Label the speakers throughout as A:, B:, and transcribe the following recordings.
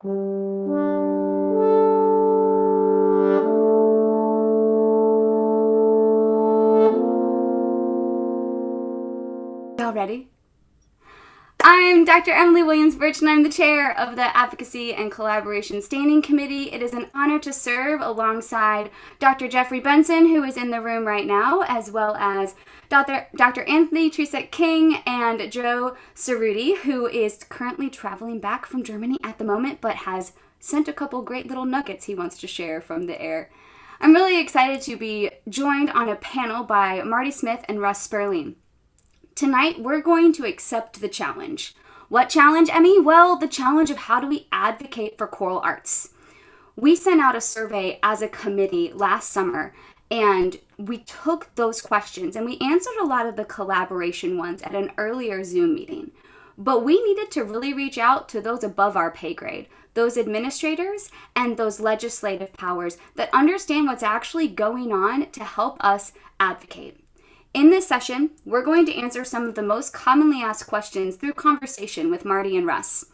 A: Y'all ready? I'm Dr. Emily Williams Burch, and I'm the chair of the Advocacy and Collaboration Standing Committee. It is an honor to serve alongside Dr. Jeffrey Benson, who is in the room right now, as well as Dr. Anthony Tresek King and Joe Cerruti, who is currently traveling back from Germany at the moment, but has sent a couple great little nuggets he wants to share from the air. I'm really excited to be joined on a panel by Marty Smith and Russ Sperling. Tonight, we're going to accept the challenge. What challenge, Emmy? Well, the challenge of how do we advocate for choral arts. We sent out a survey as a committee last summer, and we took those questions and we answered a lot of the collaboration ones at an earlier Zoom meeting. But we needed to really reach out to those above our pay grade, those administrators and those legislative powers that understand what's actually going on to help us advocate. In this session, we're going to answer some of the most commonly asked questions through conversation with Marty and Russ.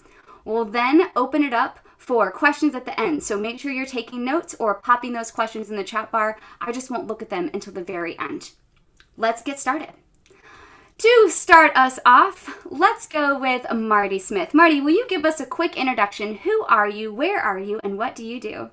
A: We'll then open it up for questions at the end, so make sure you're taking notes or popping those questions in the chat bar. I just won't look at them until the very end. Let's get started. To start us off, let's go with Marty Smith. Marty, will you give us a quick introduction? Who are you, where are you, and what do you do?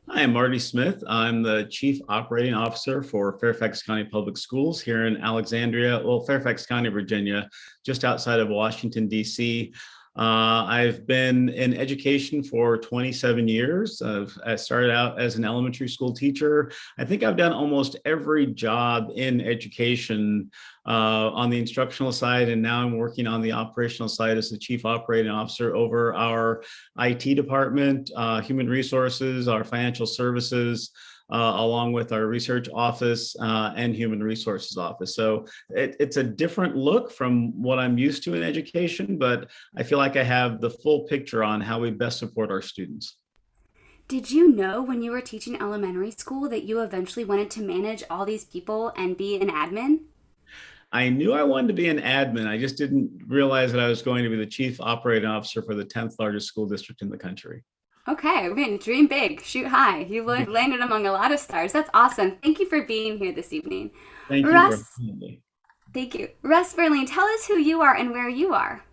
B: Hi, I'm Marty Smith. I'm the Chief Operating Officer for Fairfax County Public Schools here in Alexandria, Fairfax County, Virginia, just outside of Washington, D.C. I've been in education for 27 years. I started out as an elementary school teacher. I think I've done almost every job in education on the instructional side, and now I'm working on the operational side as the Chief Operating Officer over our IT department, human resources, our financial services, along with our research office and human resources office. So it's a different look from what I'm used to in education, but I feel like I have the full picture on how we best support our students.
A: Did you know when you were teaching elementary school that you eventually wanted to manage all these people and be an admin?
B: I knew I wanted to be an admin. I just didn't realize that I was going to be the Chief Operating Officer for the 10th largest school district in the country.
A: Okay, I mean, dream big, shoot high. You landed among a lot of stars. That's awesome. Thank you for being here this evening.
B: Thank you for
A: Russ,
B: having me.
A: thank you. Russ Sperling, tell us who you are and where you are.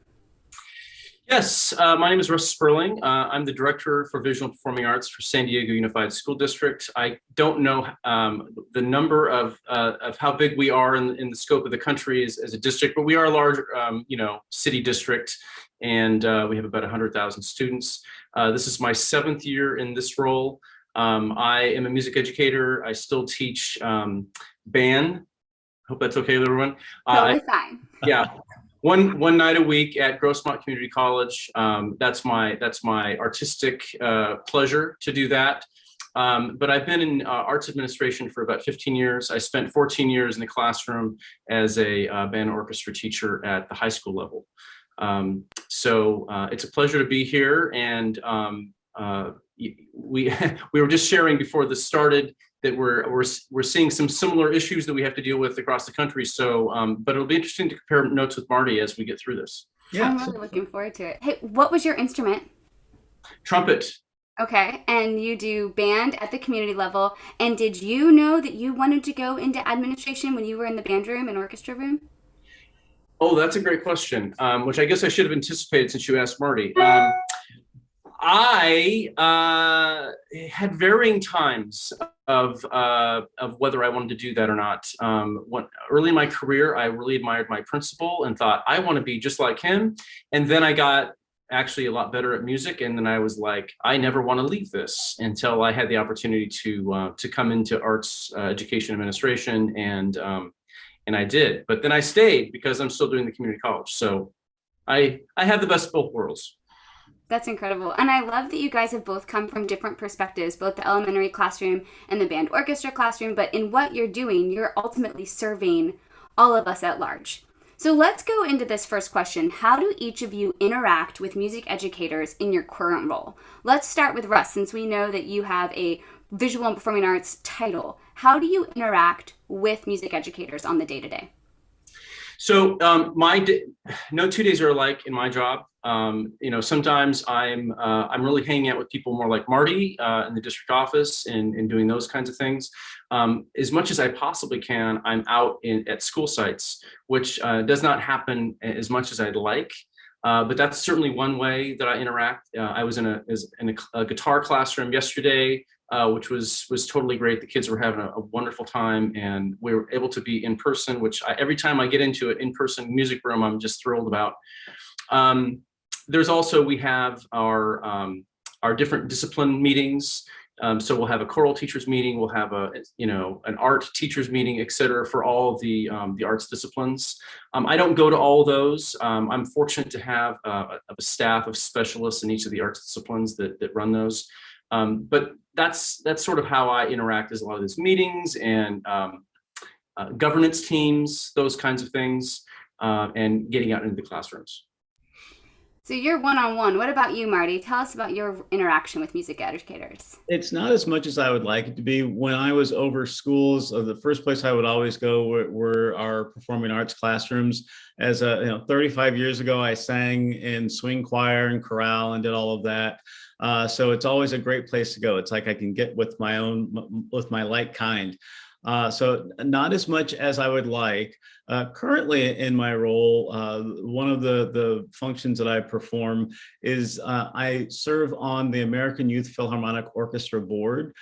C: Yes, my name is Russ Sperling. I'm the Director for Visual and Performing Arts for San Diego Unified School District. I don't know the number of how big we are in the scope of the country as a district, but we are a large, city district, and we have about 100,000 students. This is my 7th year in this role. I am a music educator. I still teach band. Hope that's okay with everyone.
A: Totally fine.
C: Yeah. One night a week at Grossmont Community College. That's my artistic pleasure to do that. But I've been in arts administration for about 15 years. I spent 14 years in the classroom as a band orchestra teacher at the high school level. So it's a pleasure to be here. And we were just sharing before this started that we're seeing some similar issues that we have to deal with across the country. So, but it'll be interesting to compare notes with Marty as we get through this.
A: Yeah, I'm really looking forward to it. Hey, what was your instrument?
C: Trumpet.
A: Okay, and you do band at the community level. And did you know that you wanted to go into administration when you were in the band room and orchestra room?
C: Oh, that's a great question, which I guess I should have anticipated since you asked Marty. I had varying times of whether I wanted to do that or not. Early in my career, I really admired my principal and thought I want to be just like him. And then I got actually a lot better at music, and then I was like, I never want to leave this until I had the opportunity to come into arts education administration, and I did. But then I stayed because I'm still doing the community college. So I have the best of both worlds.
A: That's incredible. And I love that you guys have both come from different perspectives, both the elementary classroom and the band orchestra classroom, but in what you're doing, you're ultimately serving all of us at large. So let's go into this first question. How do each of you interact with music educators in your current role? Let's start with Russ, since we know that you have a visual and performing arts title. How do you interact with music educators on the day-to-day?
C: So no 2 days are alike in my job. Sometimes I'm really hanging out with people more like Marty in the district office and doing those kinds of things. As much as I possibly can, I'm out at school sites, which does not happen as much as I'd like. But that's certainly one way that I interact. I was in a guitar classroom yesterday, which was totally great. The kids were having a wonderful time, and we were able to be in person, which every time I get into an in-person music room, I'm just thrilled about. There's also, we have our different discipline meetings. So we'll have a choral teachers meeting, we'll have an art teachers meeting, et cetera, for all of the arts disciplines. I don't go to all of those. I'm fortunate to have a staff of specialists in each of the arts disciplines that run those. But that's sort of how I interact, is a lot of these meetings and governance teams, those kinds of things, and getting out into the classrooms.
A: So you're one-on-one. What about you, Marty? Tell us about your interaction with music educators.
B: It's not as much as I would like it to be. When I was over schools, the first place I would always go were our performing arts classrooms. As 35 years ago, I sang in swing choir and chorale and did all of that. So it's always a great place to go. It's like I can get with my like kind. So not as much as I would like. Currently in my role, one of the functions that I perform is I serve on the American Youth Philharmonic Orchestra Board.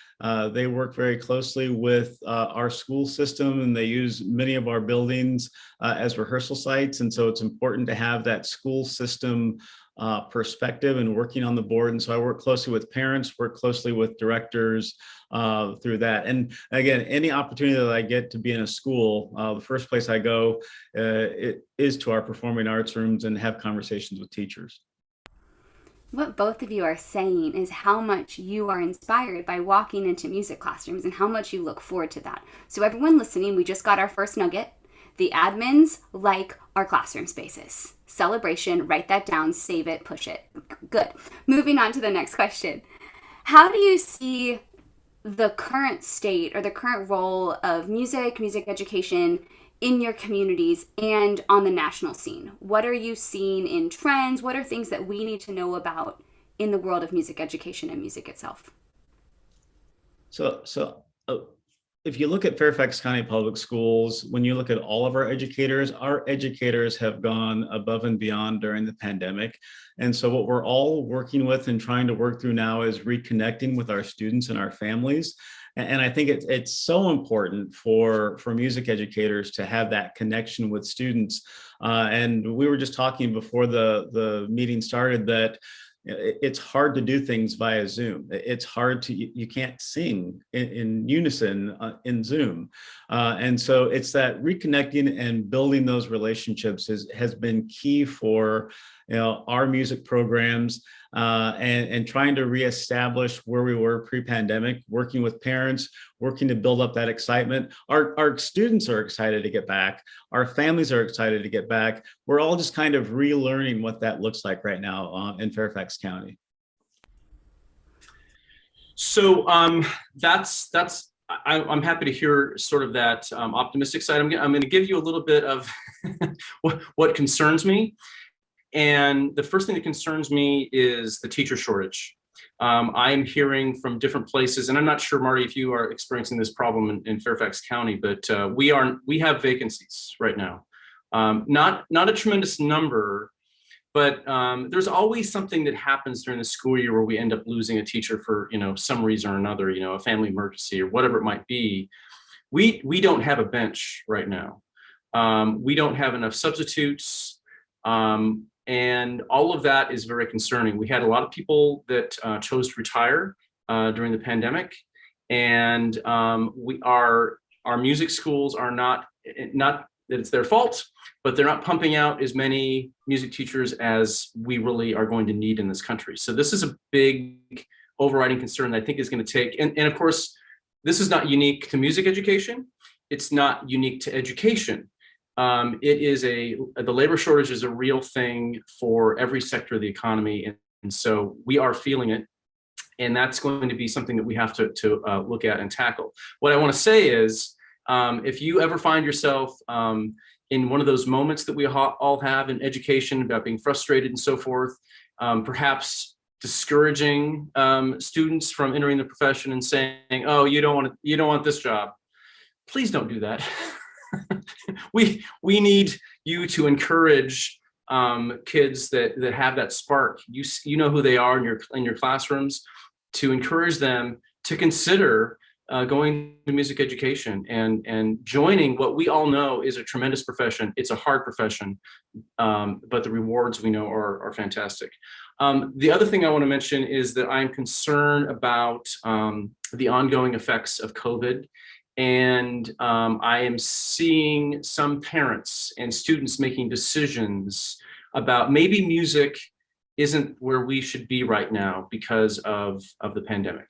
B: They work very closely with our school system, and they use many of our buildings as rehearsal sites. And so it's important to have that school system perspective and working on the board. And so I work closely with parents, work closely with directors through that. And again, any opportunity that I get to be in a school, the first place I go it is to our performing arts rooms and have conversations with teachers.
A: What both of you are saying is how much you are inspired by walking into music classrooms and how much you look forward to that. So everyone listening, we just got our first nugget. The admins like our classroom spaces. Celebration, write that down, save it, push it. Good. Moving on to the next question. How do you see the current state or the current role of music education in your communities and on the national scene? What are you seeing in trends? What are things that we need to know about in the world of music education and music itself?
B: So if you look at Fairfax County Public Schools, when you look at all of our educators have gone above and beyond during the pandemic. And so what we're all working with and trying to work through now is reconnecting with our students and our families. And I think it's so important for music educators to have that connection with students. And we were just talking before the meeting started that it's hard to do things via Zoom. It's hard you can't sing in unison in Zoom. And so it's that reconnecting and building those relationships has been key for our music programs and trying to reestablish where we were pre-pandemic, working with parents, working to build up that excitement. Our students are excited to get back. Our families are excited to get back. We're all just kind of relearning what that looks like right now in Fairfax County.
C: So I'm happy to hear sort of that optimistic side. I'm going to give you a little bit of what concerns me. And the first thing that concerns me is the teacher shortage. I'm hearing from different places, and I'm not sure, Marty, if you are experiencing this problem in Fairfax County, but we have vacancies right now. Not a tremendous number, but there's always something that happens during the school year where we end up losing a teacher for some reason or another, a family emergency or whatever it might be. We don't have a bench right now. We don't have enough substitutes. And all of that is very concerning. We had a lot of people that chose to retire during the pandemic, and our music schools are not that it's their fault, but they're not pumping out as many music teachers as we really are going to need in this country. So this is a big overriding concern that I think is going to take, and of course, this is not unique to music education. It's not unique to education. The labor shortage is a real thing for every sector of the economy. And so we are feeling it. And that's going to be something that we have to look at and tackle. What I want to say is, if you ever find yourself in one of those moments that we all have in education about being frustrated and so forth, perhaps discouraging students from entering the profession and saying, "Oh, you don't want this job." Please don't do that. we need you to encourage kids that have that spark. You know who they are in your classrooms, to encourage them to consider going to music education and joining what we all know is a tremendous profession. It's a hard profession, but the rewards we know are fantastic. The other thing I want to mention is that I'm concerned about the ongoing effects of COVID. And I am seeing some parents and students making decisions about maybe music isn't where we should be right now because of the pandemic.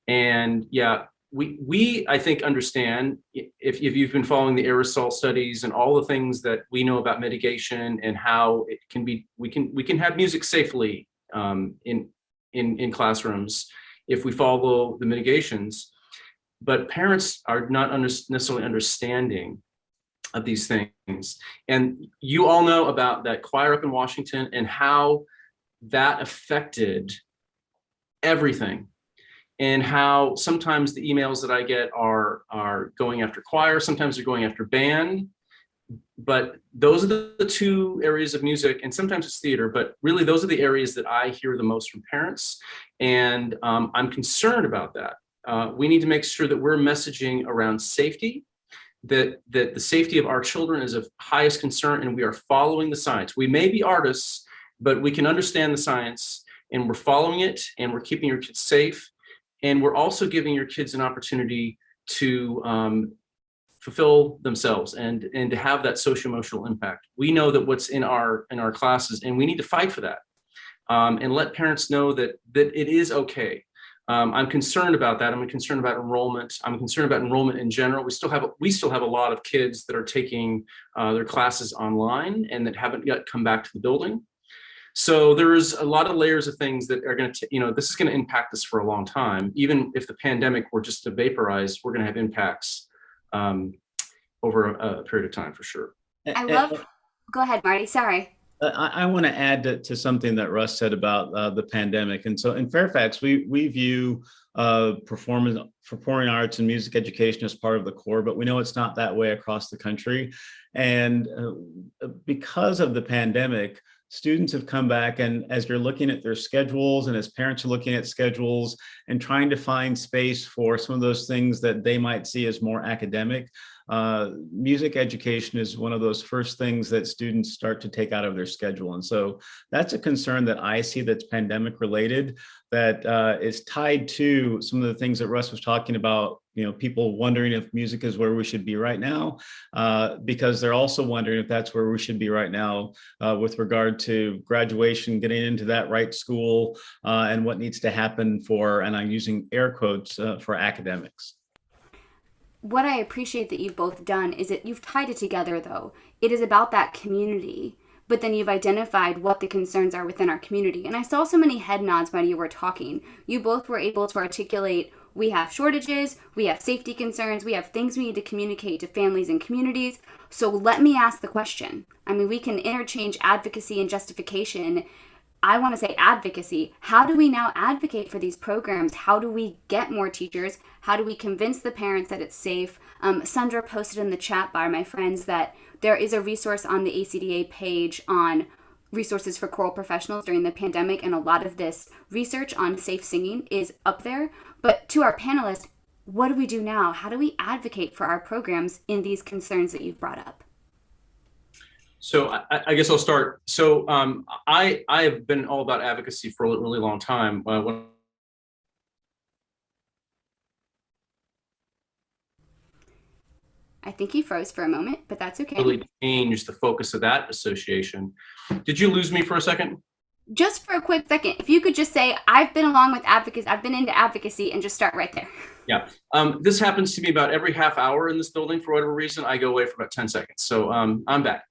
C: And yeah, we I think understand, if you've been following the aerosol studies and all the things that we know about mitigation and how it can be, we can have music safely in classrooms if we follow the mitigations. But parents are not necessarily understanding of these things. And you all know about that choir up in Washington and how that affected everything, and how sometimes the emails that I get are going after choir, sometimes they're going after band. But those are the two areas of music, and sometimes it's theater, but really those are the areas that I hear the most from parents. And I'm concerned about that. We need to make sure that we're messaging around safety, that the safety of our children is of highest concern, and we are following the science. We may be artists, but we can understand the science, and we're following it, and we're keeping your kids safe. And we're also giving your kids an opportunity to fulfill themselves and to have that social emotional impact. We know that what's in our classes, and we need to fight for that, and let parents know that it is okay. I'm concerned about that. I'm concerned about enrollment. I'm concerned about enrollment in general. We still have a lot of kids that are taking their classes online and that haven't yet come back to the building. So there's a lot of layers of things that are going to, this is going to impact us for a long time. Even if the pandemic were just to vaporize, we're going to have impacts over a period of time for sure.
A: Go ahead, Marty, sorry.
B: I want to add to something that Russ said about the pandemic. And so in Fairfax, we view performing arts and music education as part of the core, but we know it's not that way across the country. And because of the pandemic, students have come back, and as you're looking at their schedules and as parents are looking at schedules and trying to find space for some of those things that they might see as more academic, music education is one of those first things that students start to take out of their schedule. And so that's a concern that I see that's pandemic related, that is tied to some of the things that Russ was talking about, people wondering if music is where we should be right now, because they're also wondering if that's where we should be right now with regard to graduation, getting into that right school, and what needs to happen for, and I'm using air quotes, for academics.
A: What I appreciate that you've both done is that you've tied it together, though. It is about that community, but then you've identified what the concerns are within our community. And I saw so many head nods when you were talking. You both were able to articulate, we have shortages, we have safety concerns, we have things we need to communicate to families and communities. So let me ask the question. I mean, we can interchange advocacy and justification. I want to say advocacy. How do we now advocate for these programs? How do we get more teachers? How do we convince the parents that it's safe? Sandra posted in the chat bar, my friends, that there is a resource on the ACDA page on resources for choral professionals during the pandemic, and a lot of this research on safe singing is up there. But to our panelists, what do we do now? How do we advocate for our programs in these concerns that you've brought up?
C: So I guess I'll start. So I have been all about advocacy for a really long time.
A: I think he froze for a moment, but that's okay.
C: Really changed the focus of that association. Did you lose me for a second?
A: Just for a quick second, if you could just say, I've been along with advocacy, I've been into advocacy, and just start right there.
C: Yeah, this happens to me about every half hour in this building for whatever reason. I go away for about 10 seconds. So I'm back.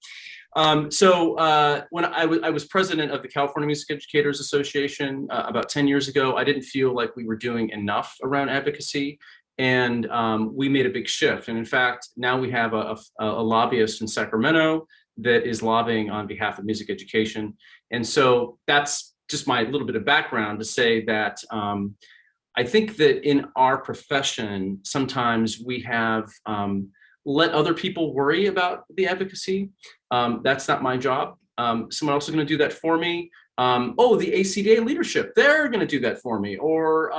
C: When I was president of the California Music Educators Association about 10 years ago, I didn't feel like we were doing enough around advocacy. And we made a big shift. And in fact, now we have a lobbyist in Sacramento that is lobbying on behalf of music education. And so that's just my little bit of background to say that I think that in our profession, sometimes we have let other people worry about the advocacy. That's not my job. Someone else is going to do that for me. The ACDA leadership, they're going to do that for me. Or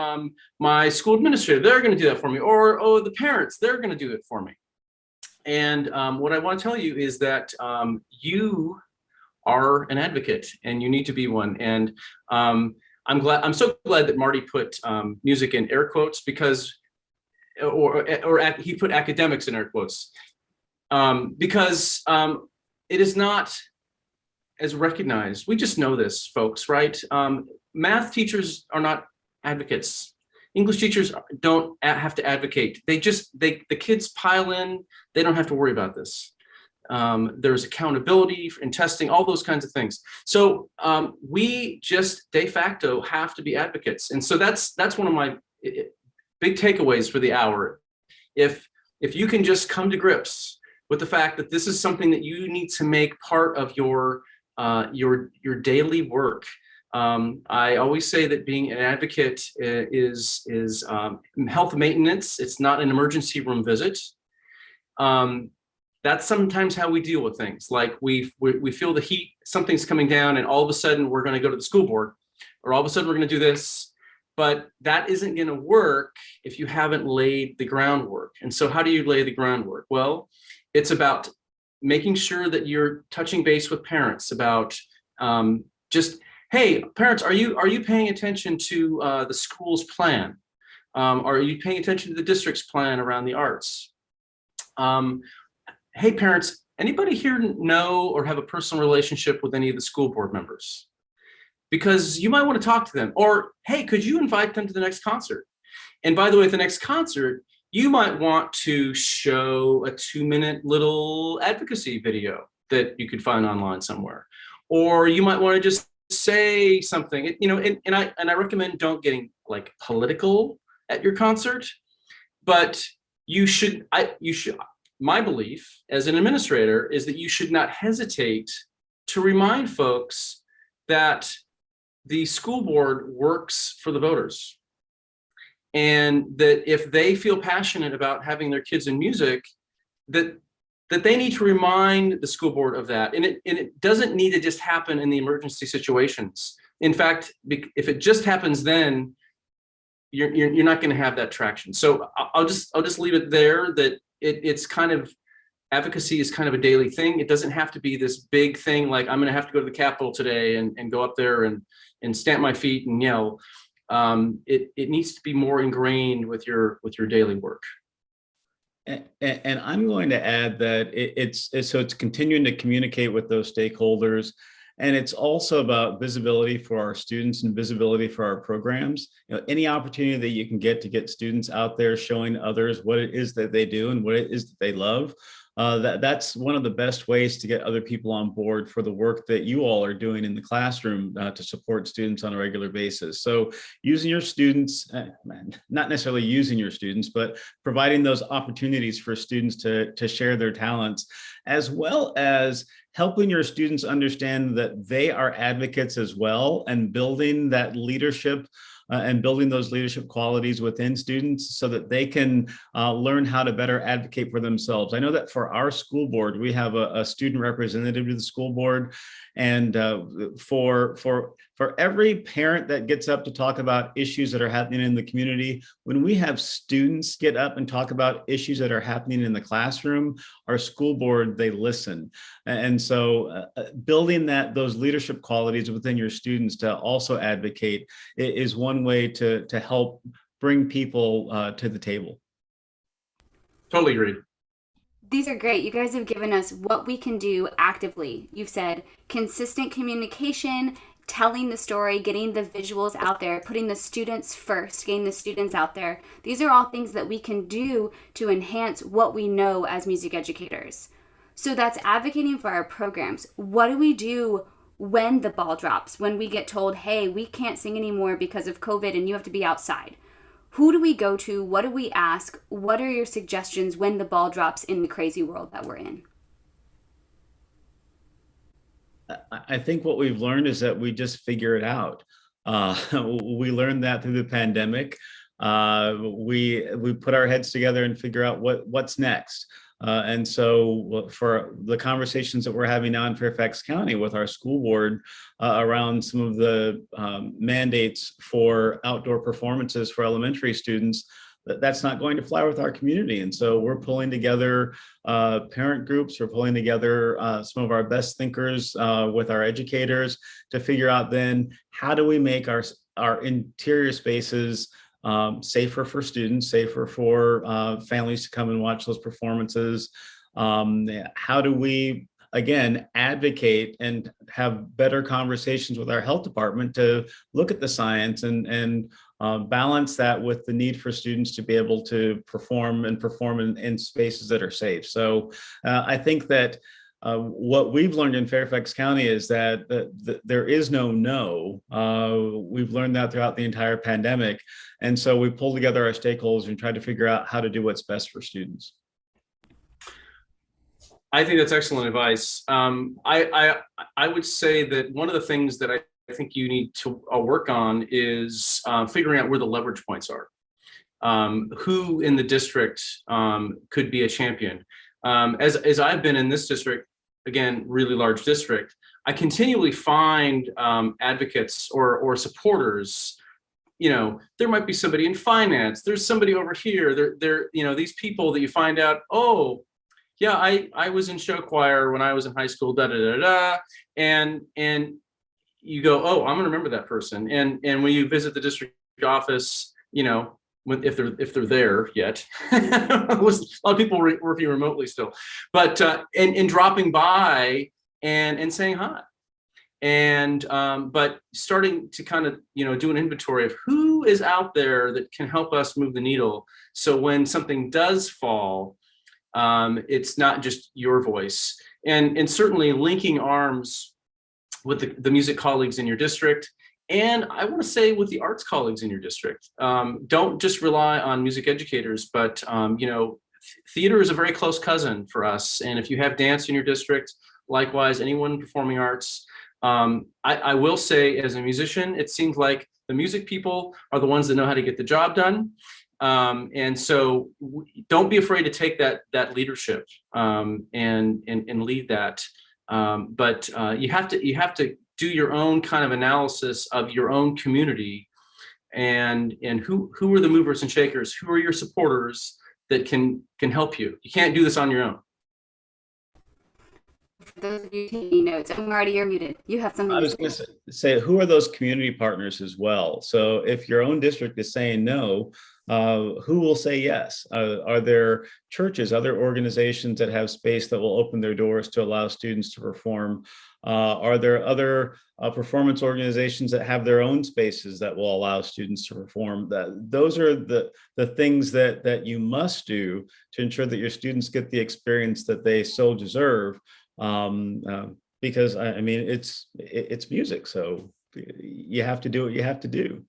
C: my school administrator, they're going to do that for me. Or the parents, they're going to do it for me. And what I want to tell you is that you are an advocate and you need to be one. And I'm so glad that Marty put music in air quotes because, or he put academics in air quotes, because it is not as recognized. We just know this, folks, right? Math teachers are not advocates. English teachers don't have to advocate. The kids pile in, they don't have to worry about this. There's accountability in testing, all those kinds of things. So we just de facto have to be advocates. And so that's one of my big takeaways for the hour. If you can just come to grips with the fact that this is something that you need to make part of your daily work. I always say that being an advocate is health maintenance. It's not an emergency room visit. That's sometimes how we deal with things. Like we feel the heat, something's coming down, and all of a sudden we're going to go to the school board, or all of a sudden we're going to do this. But that isn't going to work if you haven't laid the groundwork. And so how do you lay the groundwork? Well, it's about making sure that you're touching base with parents about just, hey, parents, are you paying attention to the school's plan? Are you paying attention to the district's plan around the arts? Hey, parents, anybody here know or have a personal relationship with any of the school board members? Because you might want to talk to them. Or, hey, could you invite them to the next concert? And by the way, at the next concert, you might want to show a 2-minute little advocacy video that you could find online somewhere. Or you might want to just say something, and I recommend don't getting like political at your concert, but my belief as an administrator is that you should not hesitate to remind folks that the school board works for the voters. And that if they feel passionate about having their kids in music, that they need to remind the school board of that. And it doesn't need to just happen in the emergency situations. In fact, if it just happens then, you're not going to have that traction. So I'll just leave it there, that it's kind of, advocacy is kind of a daily thing. It doesn't have to be this big thing like I'm going to have to go to the Capitol today and go up there and stamp my feet and yell. It needs to be more ingrained with your daily work.
B: And I'm going to add that it's continuing to communicate with those stakeholders. And it's also about visibility for our students and visibility for our programs. Any opportunity that you can get to get students out there showing others what it is that they do and what it is that they love. That's one of the best ways to get other people on board for the work that you all are doing in the classroom to support students on a regular basis. So using your students, not necessarily using your students, but providing those opportunities for students to share their talents, as well as helping your students understand that they are advocates as well, and building that leadership and building those leadership qualities within students so that they can learn how to better advocate for themselves. I know that for our school board, we have a student representative to the school board. And for every parent that gets up to talk about issues that are happening in the community, when we have students get up and talk about issues that are happening in the classroom, our school board, they listen. And so building those leadership qualities within your students to also advocate is one way to help bring people to the table.
C: Totally agreed.
A: These are great. You guys have given us what we can do actively. You've said consistent communication, telling the story, getting the visuals out there, putting the students first, getting the students out there. These are all things that we can do to enhance what we know as music educators. So that's advocating for our programs. What do we do when the ball drops, when we get told, hey, we can't sing anymore because of COVID and you have to be outside? Who do we go to? What do we ask? What are your suggestions when the ball drops in the crazy world that we're in?
B: I think what we've learned is that we just figure it out. We learned that through the pandemic. We put our heads together and figure out what's next. And so for the conversations that we're having now in Fairfax County with our school board around some of the mandates for outdoor performances for elementary students, that's not going to fly with our community. And so we're pulling together parent groups, we're pulling together some of our best thinkers with our educators to figure out then how do we make our interior spaces safer for students, safer for families to come and watch those performances. How do we, again, advocate and have better conversations with our health department to look at the science and balance that with the need for students to be able to perform in spaces that are safe. So I think that what we've learned in Fairfax County is that there is no. We've learned that throughout the entire pandemic. And so we pulled together our stakeholders and tried to figure out how to do what's best for students.
C: I think that's excellent advice. I would say that one of the things that I think you need to work on is figuring out where the leverage points are. Who in the district could be a champion? As I've been in this district, again, really large district, I continually find advocates or supporters. You know, there might be somebody in finance. There's somebody over here. These people that you find out, oh, yeah, I was in show choir when I was in high school, da da da da, and you go, oh, I'm gonna remember that person. And when you visit the district office, you know, if they're there yet, a lot of people working remotely still, but and dropping by and saying hi. And but starting to kind of do an inventory of who is out there that can help us move the needle, so when something does fall, it's not just your voice. And certainly linking arms with the music colleagues in your district, and I want to say with the arts colleagues in your district. Don't just rely on music educators, but theater is a very close cousin for us, and if you have dance in your district, likewise, anyone in performing arts. I will say, as a musician, it seems like the music people are the ones that know how to get the job done. And so don't be afraid to take that leadership and lead that. But you have to do your own kind of analysis of your own community, and who are the movers and shakers, who are your supporters that can help you. You can't do this on your own.
A: For those of you taking notes, and Marty, you're muted. You have something
B: I was going to say, who are those community partners as well? So if your own district is saying no, who will say yes? Are there churches, other organizations that have space that will open their doors to allow students to perform? Are there other performance organizations that have their own spaces that will allow students to perform? Those are the things that you must do to ensure that your students get the experience that they so deserve. Because I mean, it's music, so you have to do what you have to do.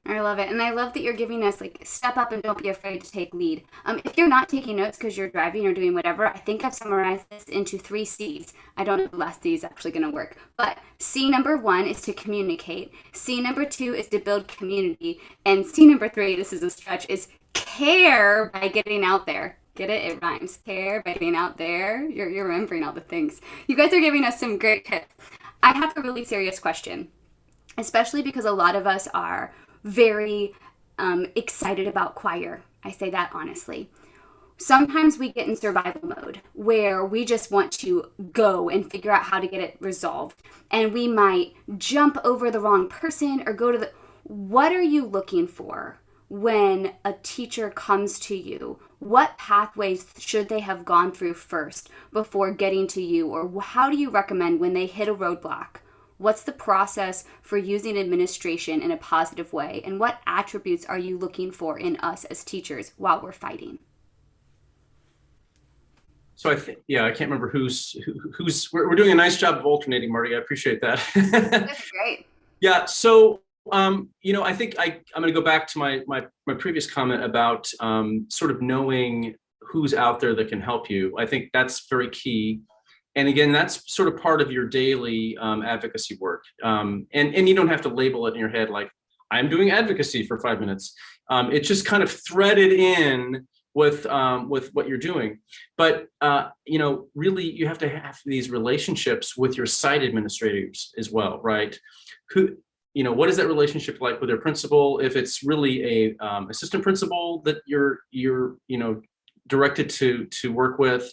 A: I love it. And I love that you're giving us, like, step up and don't be afraid to take lead. If you're not taking notes because you're driving or doing whatever, I think I've summarized this into 3 C's. I don't know if the last C is actually going to work. But C number 1 is to communicate. C number 2 is to build community. And C number 3, this is a stretch, is care by getting out there. Get it? It rhymes. Care by getting out there. You're remembering all the things. You guys are giving us some great tips. I have a really serious question, especially because a lot of us are very excited about choir. I say that honestly. Sometimes we get in survival mode where we just want to go and figure out how to get it resolved. And we might jump over the wrong person or go to the... What are you looking for when a teacher comes to you? What pathways should they have gone through first before getting to you? Or how do you recommend when they hit a roadblock? What's the process for using administration in a positive way? And what attributes are you looking for in us as teachers while we're fighting?
C: So I think, I can't remember who's. We're doing a nice job of alternating, Marty. I appreciate that.
A: That's great.
C: Yeah. So I think I'm going to go back to my previous comment about sort of knowing who's out there that can help you. I think that's very key. And again, that's sort of part of your daily advocacy work. And you don't have to label it in your head like, I'm doing advocacy for 5 minutes. It's just kind of threaded in with what you're doing. But really, you have to have these relationships with your site administrators as well, right? What is that relationship like with their principal? If it's really a assistant principal that you're directed to work with,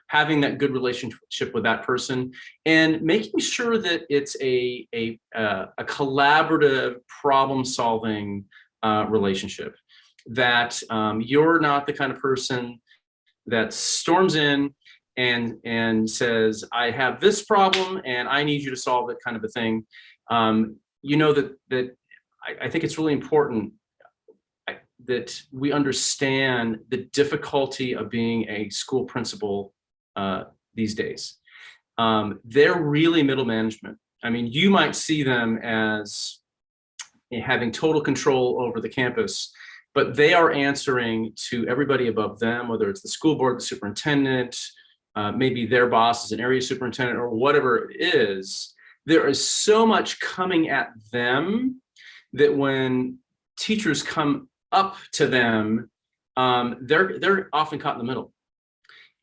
C: having that good relationship with that person, and making sure that it's a collaborative problem-solving relationship. That you're not the kind of person that storms in and says, "I have this problem and I need you to solve it," kind of a thing. That I think it's really important that we understand the difficulty of being a school principal these days. They're really middle management. I mean, you might see them as having total control over the campus, but they are answering to everybody above them, whether it's the school board, the superintendent, maybe their boss is an area superintendent or whatever it is. There is so much coming at them that when teachers come up to them, they're often caught in the middle.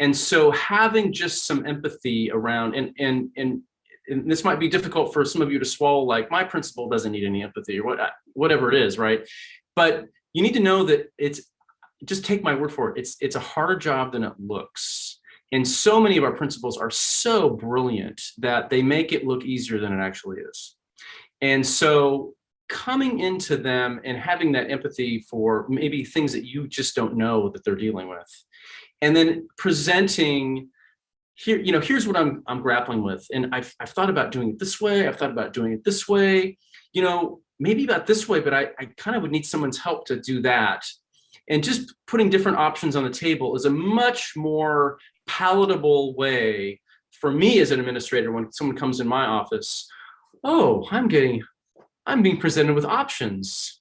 C: And so having just some empathy around, and this might be difficult for some of you to swallow, like my principal doesn't need any empathy or whatever it is, right? But you need to know that just take my word for it, it's a harder job than it looks. And so many of our principals are so brilliant that they make it look easier than it actually is. And so coming into them and having that empathy for maybe things that you just don't know that they're dealing with. And then presenting, here's what I'm grappling with. And I've thought about doing it this way. I've thought about doing it this way, maybe about this way, but I kind of would need someone's help to do that. And just putting different options on the table is a much more palatable way for me as an administrator when someone comes in my office. Oh, I'm being presented with options,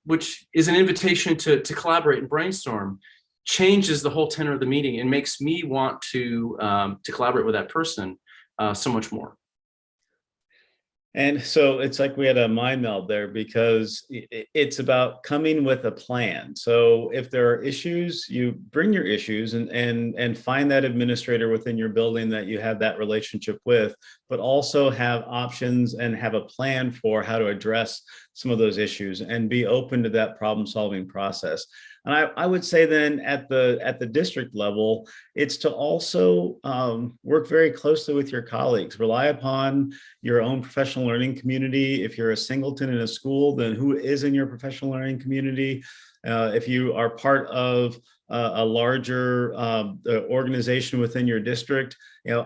C: which is an invitation to collaborate and brainstorm, changes the whole tenor of the meeting and makes me want to collaborate with that person so much more.
B: And so it's like we had a mind meld there because it's about coming with a plan. So if there are issues, you bring your issues and find that administrator within your building that you have that relationship with, but also have options and have a plan for how to address some of those issues and be open to that problem solving process. And I would say then at the district level, it's to also work very closely with your colleagues, rely upon your own professional learning community. If you're a singleton in a school, then who is in your professional learning community? If you are part of a larger organization within your district,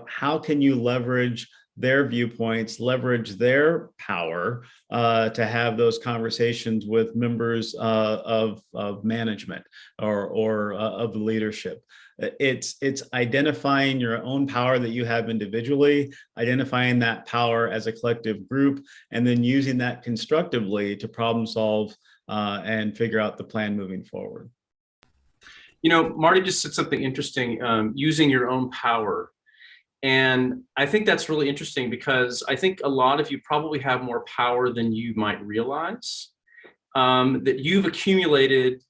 B: how can you leverage their viewpoints, leverage their power to have those conversations with members of management or of the leadership. It's identifying your own power that you have individually, identifying that power as a collective group, and then using that constructively to problem solve and figure out the plan moving forward.
C: Marty just said something interesting, using your own power. And I think that's really interesting because I think a lot of you probably have more power than you might realize, that you've accumulated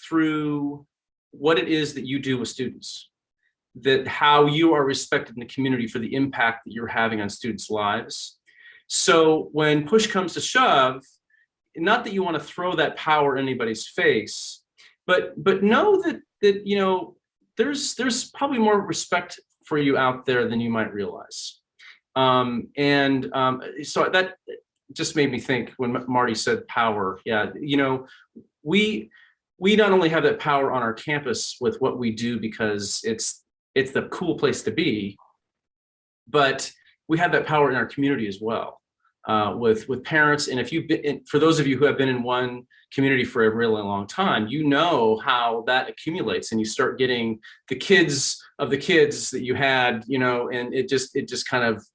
C: through what it is that you do with students, that how you are respected in the community for the impact that you're having on students' lives. So when push comes to shove, not that you want to throw that power in anybody's face, but know that there's probably more respect for you out there than you might realize. So that just made me think when Marty said power. Yeah, we not only have that power on our campus with what we do because it's the cool place to be, but we have that power in our community as well, with parents. And for those of you who have been in one community for a really long time, how that accumulates, and you start getting the kids of the kids that you had, and it just kind of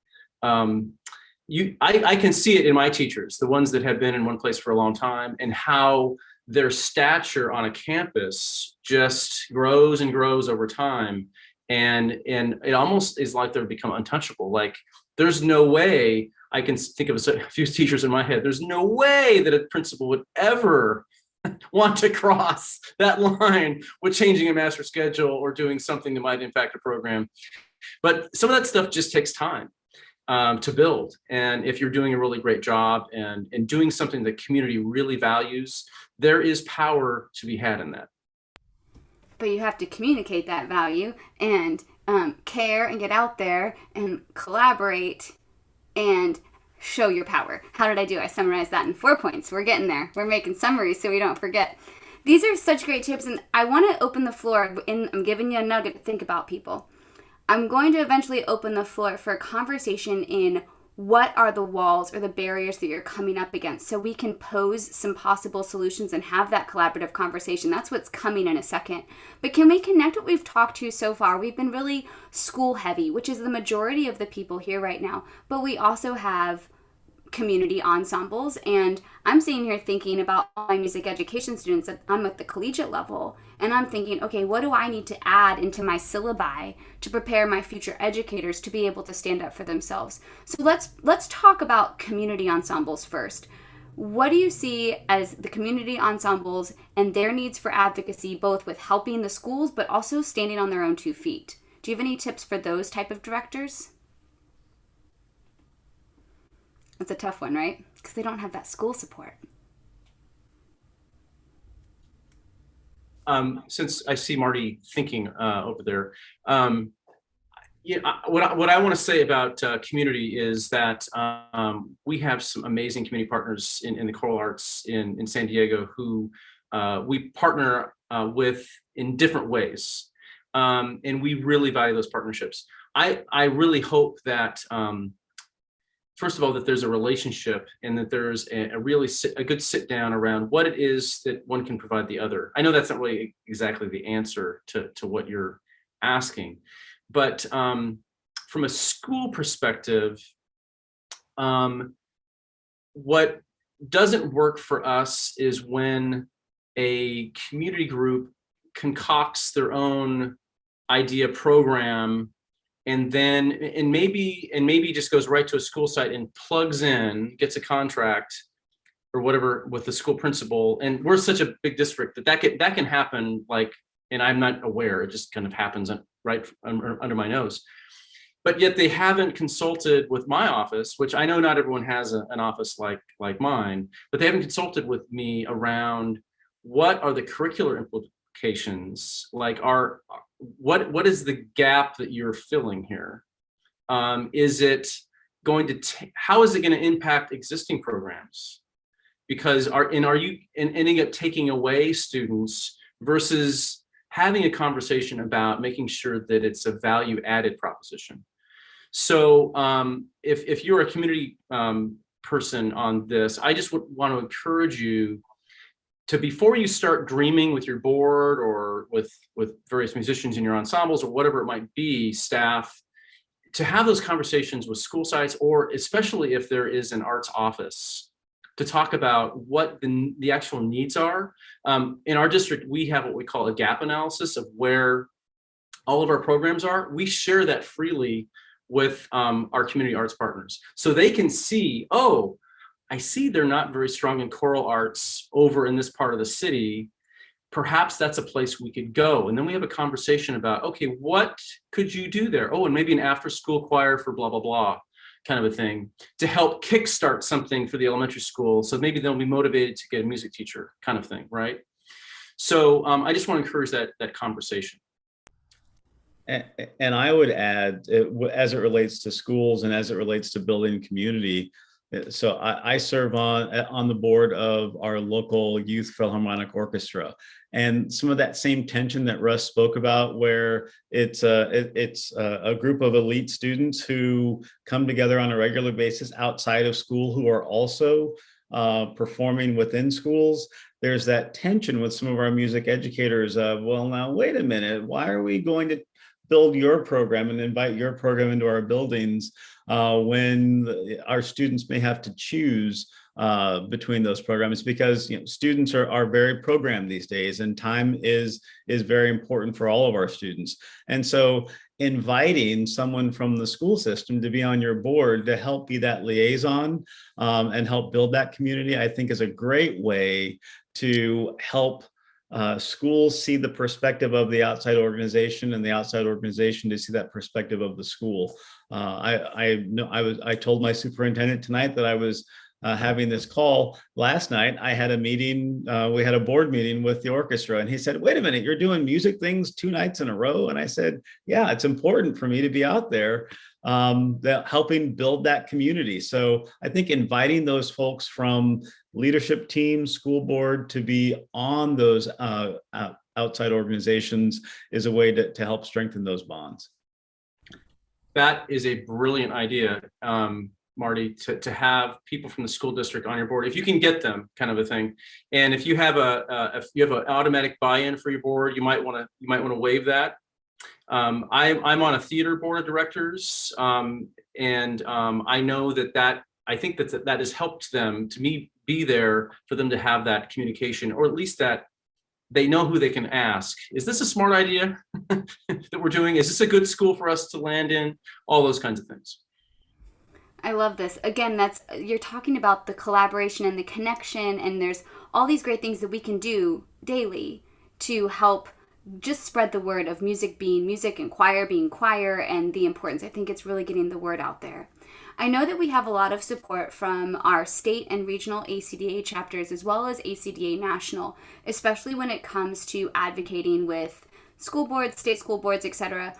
C: I can see it in my teachers, the ones that have been in one place for a long time, and how their stature on a campus just grows and grows over time. And it almost is like they've become untouchable. Like, there's no way, I can think of a few teachers in my head, there's no way that a principal would ever want to cross that line with changing a master schedule or doing something that might impact a program. But some of that stuff just takes time to build. And if you're doing a really great job and doing something the community really values, there is power to be had in that.
A: But you have to communicate that value and care and get out there and collaborate and show your power. How did I do? I summarized that in 4 points. We're getting there. We're making summaries so we don't forget. These are such great tips, and I want to open the floor. I'm giving you a nugget to think about, people. I'm going to eventually open the floor for a conversation in what are the walls or the barriers that you're coming up against, so we can pose some possible solutions and have that collaborative conversation. That's what's coming in a second. But can we connect what we've talked to so far? We've been really school heavy, which is the majority of the people here right now, but we also have community ensembles, and I'm sitting here thinking about all my music education students that I'm at the collegiate level, and I'm thinking, okay, what do I need to add into my syllabi to prepare my future educators to be able to stand up for themselves? So let's talk about community ensembles first. What do you see as the community ensembles and their needs for advocacy, both with helping the schools but also standing on their own 2 feet? Do you have any tips for those type of directors? That's a tough one, right? Because they don't have that school support.
C: Since I see Marty thinking over there, what I want to say about community is that we have some amazing community partners in the choral arts in San Diego who we partner with in different ways, and we really value those partnerships. I really hope that first of all, that there's a relationship and that there's a good sit down around what it is that one can provide the other. I know that's not really exactly the answer to what you're asking, but from a school perspective, what doesn't work for us is when a community group concocts their own idea program and maybe just goes right to a school site and plugs in, gets a contract or whatever with the school principal. And we're such a big district that can happen, like, and I'm not aware, it just kind of happens right under my nose. But yet they haven't consulted with my office, which I know not everyone has an office like mine, but they haven't consulted with me around what are the curricular implications, like what is the gap that you're filling here? Is it going to how is it going to impact existing programs? Because are you ending up taking away students versus having a conversation about making sure that it's a value added proposition? So if you're a community person on this, I just would want to encourage you to, before you start dreaming with your board or with various musicians in your ensembles or whatever it might be, staff, to have those conversations with school sites, or especially if there is an arts office, to talk about what the actual needs are. In our district, we have what we call a gap analysis of where all of our programs are. We share that freely with our community arts partners, so they can see, oh, I see they're not very strong in choral arts over in this part of the city. Perhaps that's a place we could go. And then we have a conversation about, okay, what could you do there? Oh, and maybe an after school choir for blah, blah, blah, kind of a thing, to help kickstart something for the elementary school. So maybe they'll be motivated to get a music teacher, kind of thing, right? So I just want to encourage that conversation.
B: And I would add, as it relates to schools and as it relates to building community, so I serve on the board of our local youth philharmonic orchestra, and some of that same tension that Russ spoke about, where it's a group of elite students who come together on a regular basis outside of school who are also performing within schools. There's that tension with some of our music educators of, well, now wait a minute, why are we going to build your program and invite your program into our buildings when our students may have to choose between those programs, because students are very programmed these days, and time is very important for all of our students. And so inviting someone from the school system to be on your board to help be that liaison and help build that community, I think is a great way to help schools see the perspective of the outside organization, and the outside organization to see that perspective of the school. I told my superintendent tonight that I was having this call. Last night, I had a meeting, we had a board meeting with the orchestra, and he said, wait a minute, you're doing music things 2 nights in a row? And I said, yeah, it's important for me to be out there helping build that community. So I think inviting those folks from leadership team, school board to be on those outside organizations is a way to help strengthen those bonds.
C: That is a brilliant idea, Marty, to have people from the school district on your board, if you can get them, kind of a thing. And if you have if you have an automatic buy-in for your board, you might want to waive that. I'm on a theater board of directors, and I know that I think that has helped them, to me, be there for them to have that communication, or at least that they know who they can ask. Is this a smart idea that we're doing? Is this a good school for us to land in? All those kinds of things.
A: I love this. Again, you're talking about the collaboration and the connection, and there's all these great things that we can do daily to help just spread the word of music being music and choir being choir, and the importance. I think it's really getting the word out there. I know that we have a lot of support from our state and regional ACDA chapters, as well as ACDA national, especially when it comes to advocating with school boards, state school boards, etc.